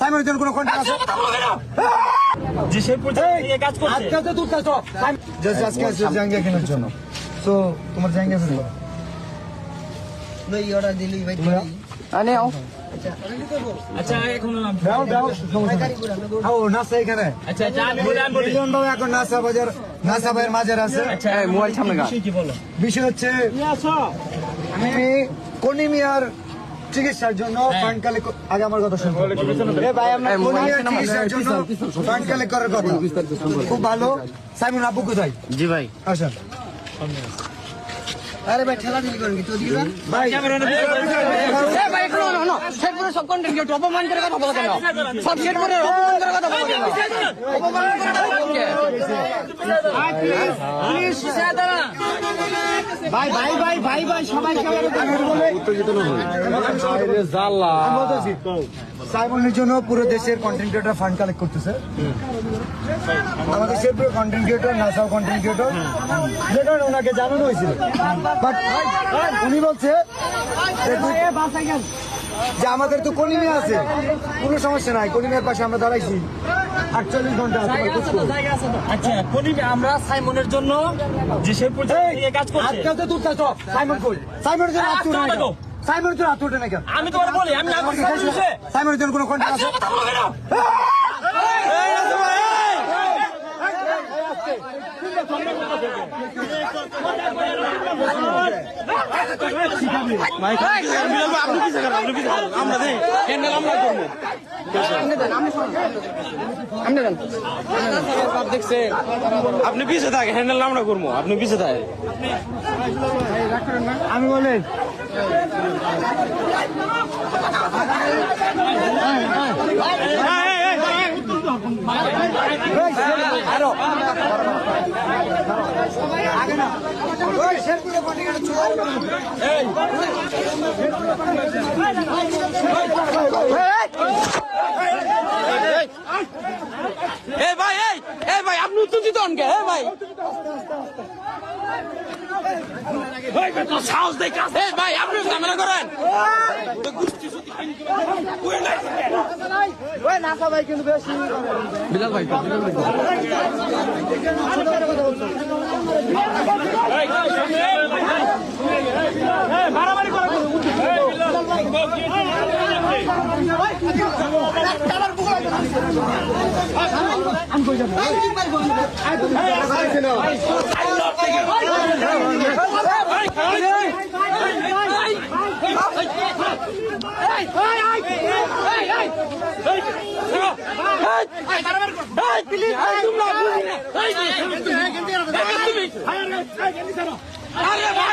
সাইমনের জন্য কোনো কন্ট্যাক্ট আছে? যে সেই পর্যায়ে কাজ করছে। আজকে তো তুই কাজ জাস্ট আজকে আছে জাঙ্গিয়া কেনার জন্য। সো তোমার জাঙ্গিয়া আছে ভাই অর্ডার দিলি ভাই আনে আও। আচ্ছা এখন দাও দাও ও নাসা এখানে। আচ্ছা আমি বলি মিলন বাবু এখন নাসা বাজার নাসা ভাইয়ের মাঝে আছে। আচ্ছা মোবাইল সামনে গা কি বলো? বিষয় হচ্ছে আমি কোনিমিয়ার চিকিৎসার জন্য ফান্ড কালেক্ট আগে আমার কথা শুনুন। ভাই আমরা কোনিমিয়ার চিকিৎসার জন্য ফান্ড কালেক্ট করার কথা। খুব ভালো। সাইমন আব্বু কোথায়? জি ভাই আসেন। আরে ভাই ঠেলা দিলি করেন কি তো দিবা ভাই ভাই একটু না সেট করে সব কন্টেন্ট কেউ অপমান করে কথা বলো কেন সব সেট করে অপমান করে কথা বলো কেন অপমান করে কথা বলো প্লিজ সাদারা ভাই ভাই ভাই ভাই ভাই সবাই উত্তেজিত না হন। আরে জাল্লা আমি বলতেছি সাইমনের জন্য পুরো দেশের কন্টেন্ট ক্রিয়েটর ফান্ড কালেক্ট করতেছে। আমাদের দেশের পুরো কন্টেন্ট ক্রিয়েটর নাসাও কন্টেন্ট ক্রিয়েটর যেটা ওনাকে জানানো হয়েছিল, বাট উনি বলছে যে আমাদের তো কলিমিয়া আছে, কোনো সমস্যা নাই, কলিমিয়ার পাশে আমরা দাঁড়াইছি 48 ঘন্টা। আচ্ছা আমরা সাইমনের জন্য যে সেই পর্যায়ে কাজ করছে। আজকাল তো তুই কাজ সাইমন কই? সাইমনের জন্য হাত উঠে না কেন? সাইমনের জন্য হাত উঠে না কেন? আমি তোমার বলি আমি না করছি সাইমনের জন্য কোনো কন্ট্যাক্ট আছে? আপনি পিছিয়ে থাকে হ্যান্ডেল আমরা করবো আপনি পিছিয়ে থাকে আমি বলেন ভাই আপনি উত্তেজিত হন কে ভাই সাহস দেখে ভাই আপনি ঝামেলা করেন বিলাল ভাই মারামারি করা আরে ভাই